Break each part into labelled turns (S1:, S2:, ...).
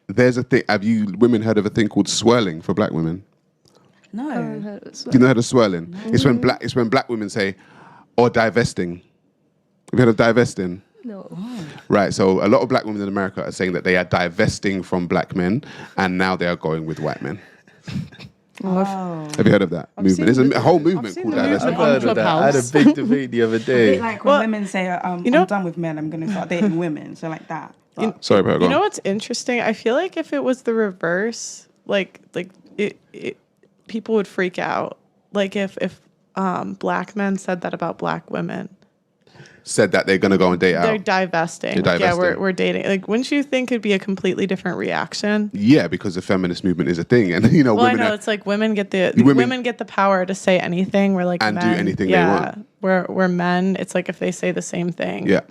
S1: there's a thing. Have you women heard of a thing called swirling for black women?
S2: No.
S1: Do you know how to swirling? No. It's when black women say, or divesting. Have you heard of divesting?
S3: No.
S1: Right, so a lot of black women in America are saying that they are divesting from black men and now they are going with white men. Have you heard of that movement? There's a whole movement called divesting.
S4: I've heard of that. I had a big debate the other day.
S2: A bit like when women say, I'm done with men, I'm going to start dating women. So like that.
S1: Sorry, Pergo.
S5: You know what's interesting? I feel like if it was the reverse, like people would freak out. Like if black men said that about black women.
S1: Said that they're going to go and date out.
S5: They're divesting. Yeah, we're dating. Like, wouldn't you think it'd be a completely different reaction?
S1: Yeah, because the feminist movement is a thing, and
S5: well, women. I know it's like women get the power to say anything. We're like
S1: and
S5: men,
S1: do anything they want.
S5: We're men. It's like if they say the same thing.
S1: Yeah.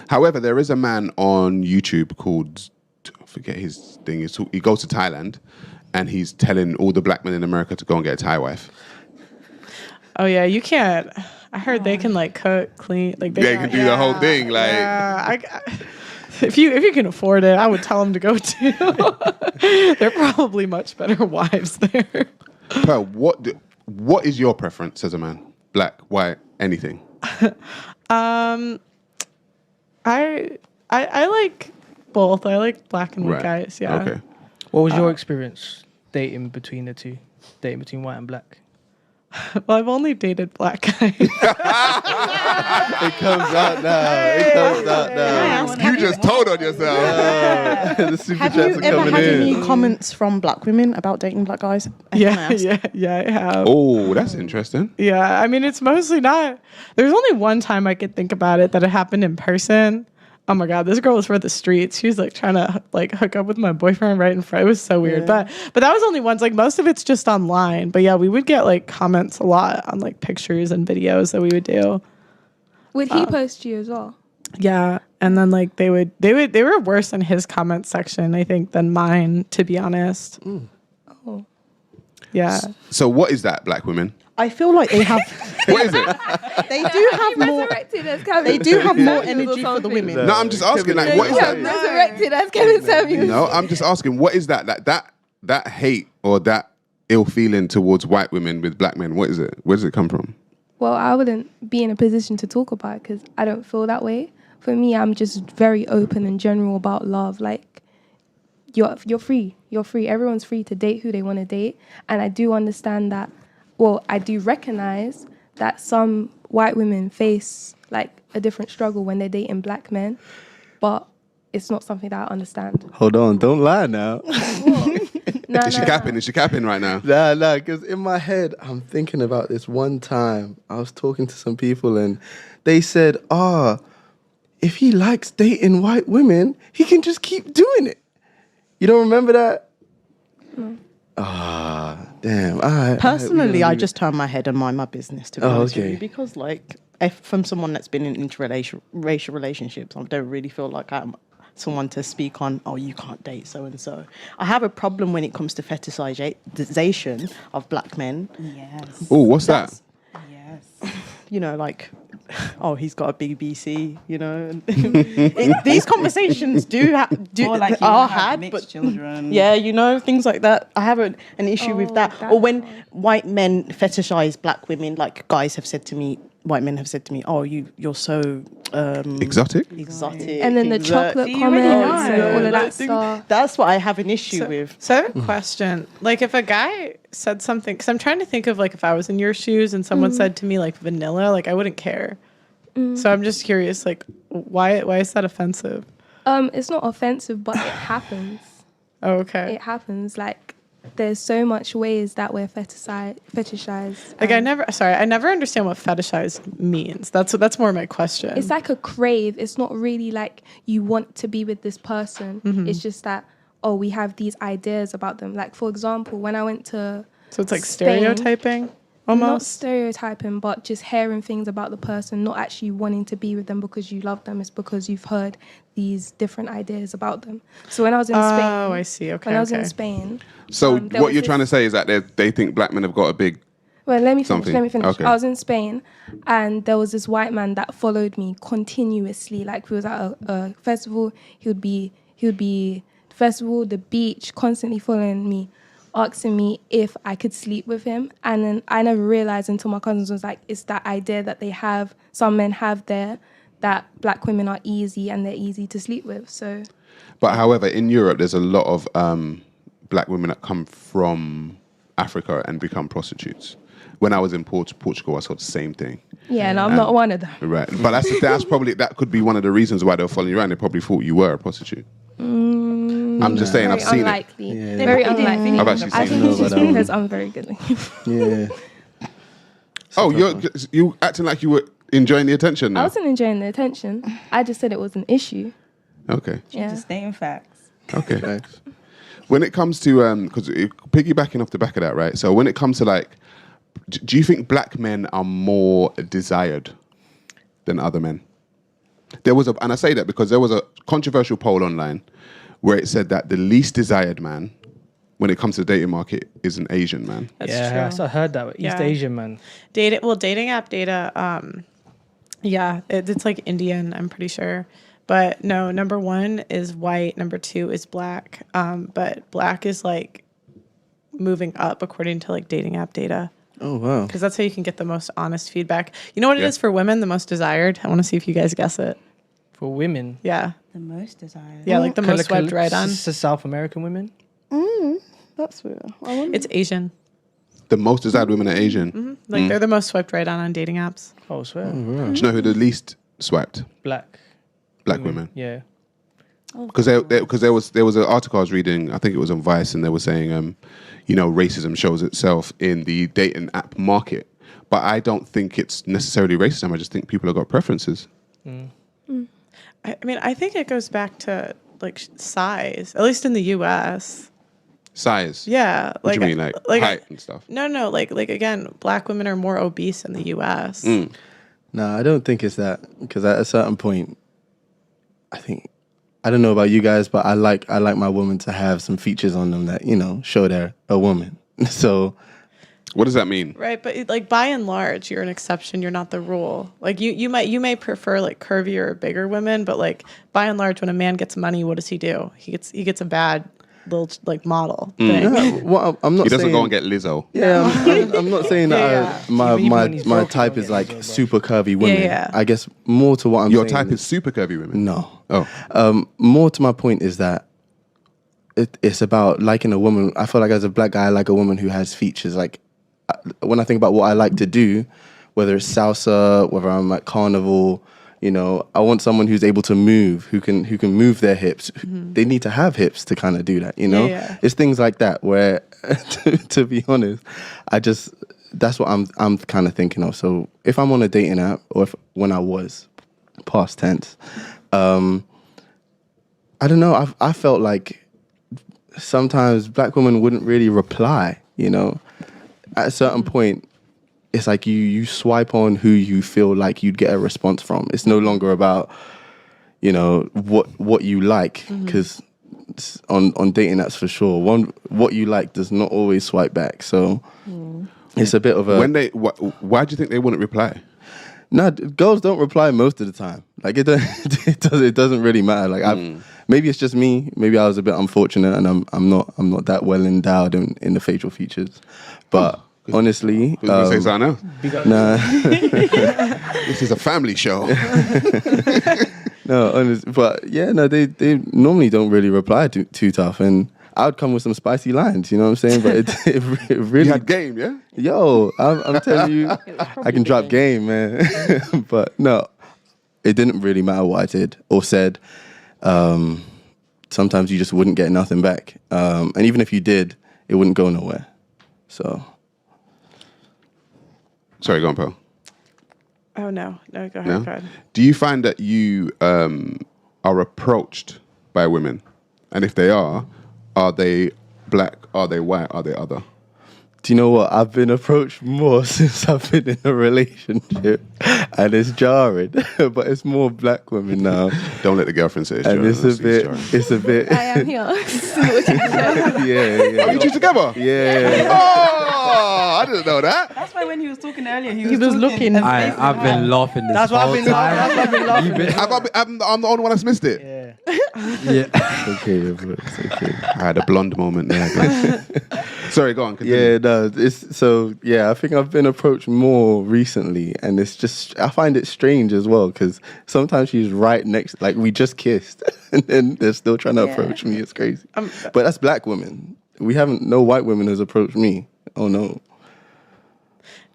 S1: However, there is a man on YouTube called, I forget his thing. He goes to Thailand, and he's telling all the black men in America to go and get a Thai wife.
S5: Oh yeah, you can't. I heard they can like cook, clean, like they
S1: can do the whole thing. Like,
S5: if you can afford it, I would tell them to go too. They're probably much better wives there.
S1: Pearl, what is your preference as a man? Black, white, anything?
S5: I like both. I like black and white guys. Yeah.
S1: Okay.
S4: What was your experience dating between the two? Dating between white and black?
S5: Well, I've only dated black guys.
S4: It comes out now.
S1: You just told on yourself.
S4: The super
S6: Have you
S4: chats are
S6: ever
S4: coming
S6: had
S4: in.
S6: any comments from black women about dating black guys?
S5: Yeah, I have.
S1: Oh, that's interesting.
S5: Yeah, I mean, it's mostly not. There's only one time I could think about it that it happened in person. Oh my God, this girl was for the streets. She was like trying to like hook up with my boyfriend right in front. It was so weird. But that was only once. Like most of it's just online. But yeah, we would get like comments a lot on like pictures and videos that we would do.
S3: Would he post you as well?
S5: Yeah. And then like they were worse in his comment section, I think, than mine, to be honest.
S3: Oh.
S5: Yeah.
S1: So what is that, black women?
S6: I feel like they have.
S1: What is it?
S6: They do have more. They do have more energy for the women.
S1: No, I'm just asking. Like, what is that?
S3: Resurrected as Kevin Samuels.
S1: No, I'm just asking. What is that? Like that hate or that ill feeling towards white women with black men. What is it? Where does it come from?
S3: Well, I wouldn't be in a position to talk about it because I don't feel that way. For me, I'm just very open and general about love. Like, you're free. You're free. Everyone's free to date who they want to date. And I do understand that. Well, I do recognize that some white women face like a different struggle when they're dating black men, but it's not something that I understand.
S4: Hold on, don't lie now.
S1: Is she capping? Is she capping right now?
S4: Nah, because in my head, I'm thinking about this one time. I was talking to some people and they said, if he likes dating white women, he can just keep doing it. You don't remember that?
S3: No.
S4: Damn.
S6: Personally, I just turn my head and mind my business, to be honest with
S4: okay.
S6: you, because like, if from someone that's been in interracial relationships, I don't really feel like I'm someone to speak on, you can't date so and so. I have a problem when it comes to fetishization of black men.
S2: Yes.
S1: Oh, what's that?
S2: Yes.
S6: You know, like, he's got a big BC, you know. These conversations are had, but
S2: children.
S6: Yeah, you know, things like that. I have an issue with that. Or when white men fetishize black women, like white men have said to me, you're so
S1: exotic.
S3: And then the chocolate comments and all of that stuff.
S6: That's what I have an issue with.
S5: So I have a question. Like if a guy said something, because I'm trying to think of like if I was in your shoes and someone said to me like vanilla, like I wouldn't care. So I'm just curious, like why is that offensive?
S3: It's not offensive, but it happens.
S5: Oh, okay.
S3: It happens. Like there's so much ways that we're fetishized.
S5: Like I never understand what fetishize means. That's more my question.
S3: It's like a crave. It's not really like you want to be with this person. It's just that, we have these ideas about them. Like for example, when I went to
S5: So it's like
S3: Spain,
S5: stereotyping almost?
S3: Not stereotyping, but just hearing things about the person, not actually wanting to be with them because you love them. It's because you've heard these different ideas about them. So when I was in Spain...
S5: Oh, I see. Okay,
S3: When I was in Spain...
S1: So what you're trying to say is that they think black men have got a big...
S3: Well, let me finish.
S1: Okay.
S3: I was in Spain and there was this white man that followed me continuously. Like we was at a festival, he would be festival, the beach, constantly following me, asking me if I could sleep with him. And then I never realized until my cousins was like, it's that idea that they have, some men have there, that black women are easy and they're easy to sleep with. So,
S1: But however, in Europe, there's a lot of black women that come from Africa and become prostitutes. When I was in Portugal, I saw the same thing.
S3: yeah, and I'm not one of them.
S1: Right, but that's probably, that could be one of the reasons why they were following you around. They probably thought you were a prostitute. I'm just saying, I've
S3: Very
S1: seen
S3: unlikely.
S4: Yeah.
S3: Very
S2: They didn't
S3: unlikely.
S2: think
S1: I've
S2: it
S1: actually
S2: was
S3: I
S1: seen
S3: think
S1: it.
S3: it's just
S4: No, but,
S3: because I'm very good looking.
S4: Yeah.
S1: Oh, you acting like you were enjoying the attention
S3: I
S1: now.
S3: wasn't enjoying the attention. I just said it was an issue.
S1: Okay,
S3: Yeah.
S2: Just stating facts.
S1: okay.
S4: Thanks.
S1: When it comes to because piggybacking off the back of that, right? So when it comes to like, do you think black men are more desired than other men? And I say that because there was a controversial poll online where it said that the least desired man when it comes to the dating market is an Asian man.
S5: That's true.
S7: I heard that. East
S5: Yeah.
S7: Asian man.
S5: Dating app data, yeah, it's like Indian, I'm pretty sure. But no, number 1 is white, number 2 is black. But black is like moving up according to like dating app data.
S4: Oh, wow.
S5: Because that's how you can get the most honest feedback. You know what it is for women, the most desired? I want to see if you guys guess it.
S7: For women.
S5: Yeah.
S2: The most desired.
S5: Yeah, like the most swiped right on.
S7: South American women.
S6: That's weird.
S5: It's Asian.
S1: The most desired women are Asian.
S5: Like they're the most swiped right on dating apps.
S7: Oh, I swear.
S1: Do you know who the least swiped?
S7: Black.
S1: Black women.
S7: Yeah.
S1: Because there was an article I was reading, I think it was on Vice, and they were saying, racism shows itself in the dating app market. But I don't think it's necessarily racism. I just think people have got preferences.
S5: I mean, I think it goes back to like size, at least in the U.S.
S1: Size.
S5: Yeah,
S1: What do you mean, like height and stuff?
S5: No, like again, black women are more obese in the U.S.
S4: No, I don't think it's that, because at a certain point, I don't know about you guys, but I like my woman to have some features on them that, show they're a woman. So
S1: What does that mean?
S5: Right, but like by and large, you're an exception. You're not the rule. Like you may prefer like curvier or bigger women, but like by and large, when a man gets money, what does he do? He gets a bad little like model thing.
S4: yeah, well, I'm not.
S1: He doesn't
S4: saying,
S1: go and get Lizzo.
S4: Yeah, I'm not saying that
S7: Even when he's
S4: my
S7: broke,
S4: type
S7: he'll
S4: is
S7: get
S4: like
S7: Lizzo, bro.
S4: super curvy women.
S5: Yeah.
S4: I guess more to what I'm
S1: Your
S4: saying.
S1: type is super curvy women.
S4: No.
S1: Oh.
S4: More to my point is that it's about liking a woman. I feel like as a black guy, I like a woman who has features. Like when I think about what I like to do, whether it's salsa, whether I'm at carnival, I want someone who's able to move, who can move their hips.
S5: Mm-hmm.
S4: They need to have hips to kind of do that,
S5: Yeah.
S4: It's things like that where, to be honest, that's what I'm kind of thinking of. So if I'm on a dating app, or when I was, past tense, I don't know. I felt like sometimes black women wouldn't really reply. At a certain point, it's like you swipe on who you feel like you'd get a response from. It's no longer about what you like, because on dating apps for sure, what you like does not always swipe back. So it's a bit of a
S1: Why do you think they wouldn't reply?
S4: No, girls don't reply most of the time. Like it doesn't really matter. Like maybe it's just me. Maybe I was a bit unfortunate, and I'm not that well endowed in the facial features. But honestly,
S1: Who's gonna say something else?
S4: nah,
S1: This is a family show.
S4: no, honest. But yeah, no, they normally don't really reply too tough, and I would come with some spicy lines. You know what I'm saying? But it really
S1: You had game, yeah?
S4: Yo, I'm telling you, I can drop game, man. But no, it didn't really matter what I did or said. Sometimes you just wouldn't get nothing back. And even if you did, it wouldn't go nowhere. So.
S1: Sorry, go on, Pearl.
S5: Oh no, go ahead.
S1: No?
S5: Go ahead.
S1: Do you find that you are approached by women? And if they are they black? Are they white? Are they other?
S4: Do you know what? I've been approached more since I've been in a relationship, and it's jarring. But it's more black women now,
S1: Don't let the girlfriend say it's
S4: and
S1: jarring.
S4: it's a bit.
S3: I am here.
S4: Yeah.
S1: Oh, you two together?
S4: Yeah.
S1: Oh, I didn't know that.
S2: That's why when he was talking earlier, he
S5: was
S2: talking
S5: looking-
S2: and facing
S8: I've been
S2: around.
S8: laughing this
S7: That's why I've
S8: whole
S7: been
S8: time.
S7: laughing.
S1: I'm the only one that's missed it.
S7: Yeah.
S4: Yeah. It's okay, bro. It's okay.
S1: I had a blonde moment there. Sorry, go on. Continue.
S4: Yeah, no, it's so. Yeah, I think I've been approached more recently, and it's just I find it strange as well because sometimes she's right next, like we just kissed, and then they're still trying to approach me. It's crazy. But that's black women. We haven't. No white women has approached me. Oh no.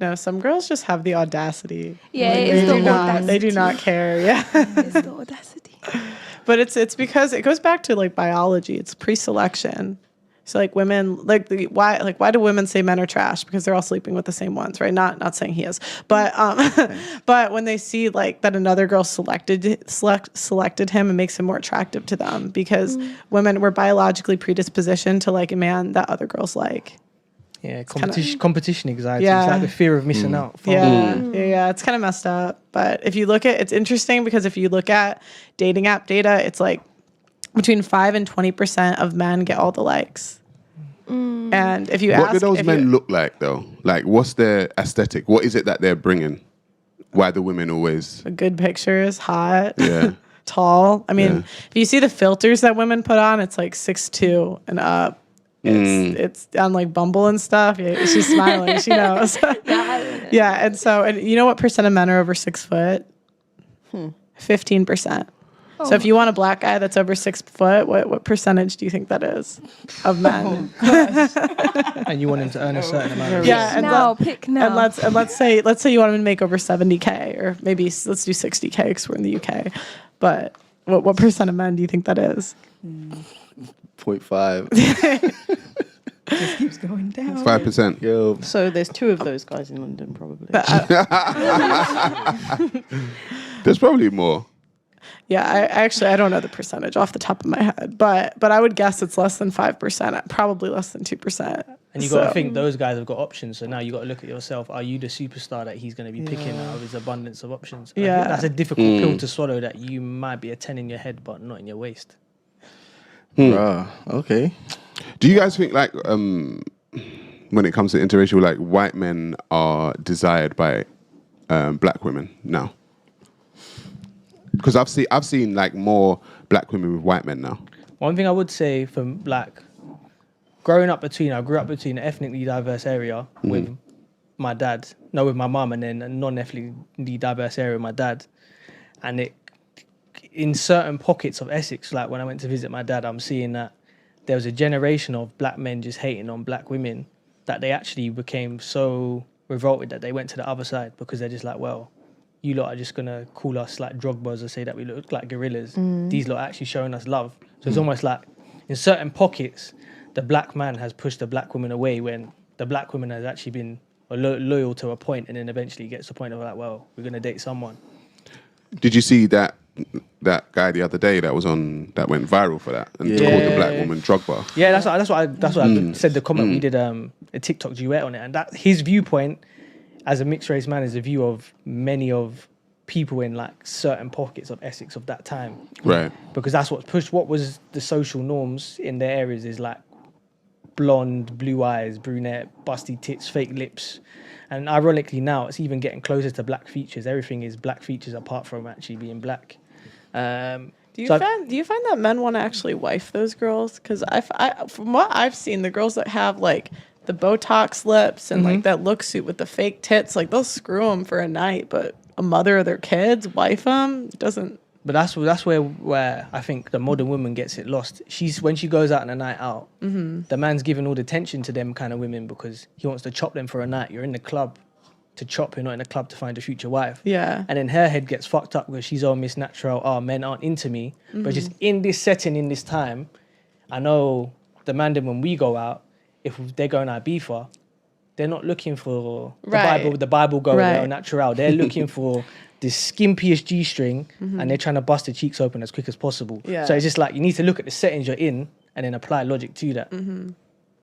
S5: No, some girls just have the audacity.
S3: Yeah,
S5: Like,
S3: it's the
S5: they
S3: audacity.
S5: do not care. Yeah.
S3: It's the audacity.
S5: But it's because it goes back to like biology. It's pre-selection. So like women, why do women say men are trash? Because they're all sleeping with the same ones, right? Not saying he is, but but when they see like that another girl selected him, it makes him more attractive to them because women were biologically predispositioned to like a man that other girls like.
S7: Yeah, competition anxiety.
S5: Yeah.
S7: It's like the fear of missing out.
S5: Yeah, it's kind of messed up. But if you look at, it's interesting because if you look at dating app data, it's like between 5 and 20% of men get all the likes. And if you ask,
S1: what do those men look like though? Like, what's their aesthetic? What is it that they're bringing? Why the women always?
S5: good pictures, hot,
S1: Yeah.
S5: tall. I mean, if you see the filters that women put on, it's like 6'2" and up. It's on like Bumble and stuff. Yeah, she's smiling. She knows. Yeah, and you know what percent of men are over 6 foot? 15%. So if you want a black guy that's over 6 foot, what percentage do you think that is of men?
S7: And you want him to earn a certain amount of
S5: Yeah, and
S3: Pick now.
S5: And let's say you want him to make over 70K, or maybe let's do 60K because we're in the UK. But what percent of men do you think that is?
S4: 0.5.
S2: Just keeps going down.
S1: 5%.
S4: Yo,
S6: So there's 2 of those guys in London, probably.
S1: There's probably more.
S5: Yeah, I don't know the percentage off the top of my head, but I would guess it's less than 5%, probably less than 2%.
S7: And you got to think those guys have got options. So now you got to look at yourself. Are you the superstar that he's going to be picking out of his abundance of options? And I think that's a difficult pill to swallow. That you might be a 10 in your head, but not in your waist.
S4: okay.
S1: Do you guys think like when it comes to interracial, like white men are desired by black women now? Because I've seen like more black women with white men now.
S7: One thing I would say from like I grew up between an ethnically diverse area with my dad, with my mum, and then a non-ethnically diverse area with my dad. And it, in certain pockets of Essex, like when I went to visit my dad, I'm seeing that there was a generation of black men just hating on black women that they actually became so revolted that they went to the other side because they're just like, well, you lot are just going to call us like Drogbas or say that we look like gorillas. These lot are actually showing us love. So it's almost like in certain pockets, the black man has pushed the black woman away when the black woman has actually been loyal to a point and then eventually gets to the point of like, well, we're going to date someone.
S1: Did you see that guy the other day that went viral for that and called the black woman Drogba?
S7: Yeah, that's what I said. The comment we did a TikTok duet on it, and that his viewpoint as a mixed race man is a view of many of people in like certain pockets of Essex of that time,
S1: right?
S7: Because that's what pushed. What was the social norms in their areas is like blonde, blue eyes, brunette, busty tits, fake lips. And ironically now it's even getting closer to black features. Everything is black features apart from actually being black.
S5: Do you find that men want to actually wife those girls? Because I from what I've seen, the girls that have like the Botox lips and like that look suit with the fake tits, like they'll screw them for a night, but a mother of their kids, wife them, doesn't.
S7: But that's where I think the modern woman gets it lost. When she goes out on a night out, the man's giving all the attention to them kind of women because he wants to chop them for a night. You're in the club to chop, you're not in the club to find a future wife.
S5: Yeah.
S7: And then her head gets fucked up because she's all Miss Natural, men aren't into me. But just in this setting, in this time, I know the man then when we go out, if they're going out Ibiza, they're not looking for the Bible girl or natural. They're looking for this skimpiest G-string and they're trying to bust the cheeks open as quick as possible.
S5: Yeah.
S7: So it's just like you need to look at the settings you're in and then apply logic to that.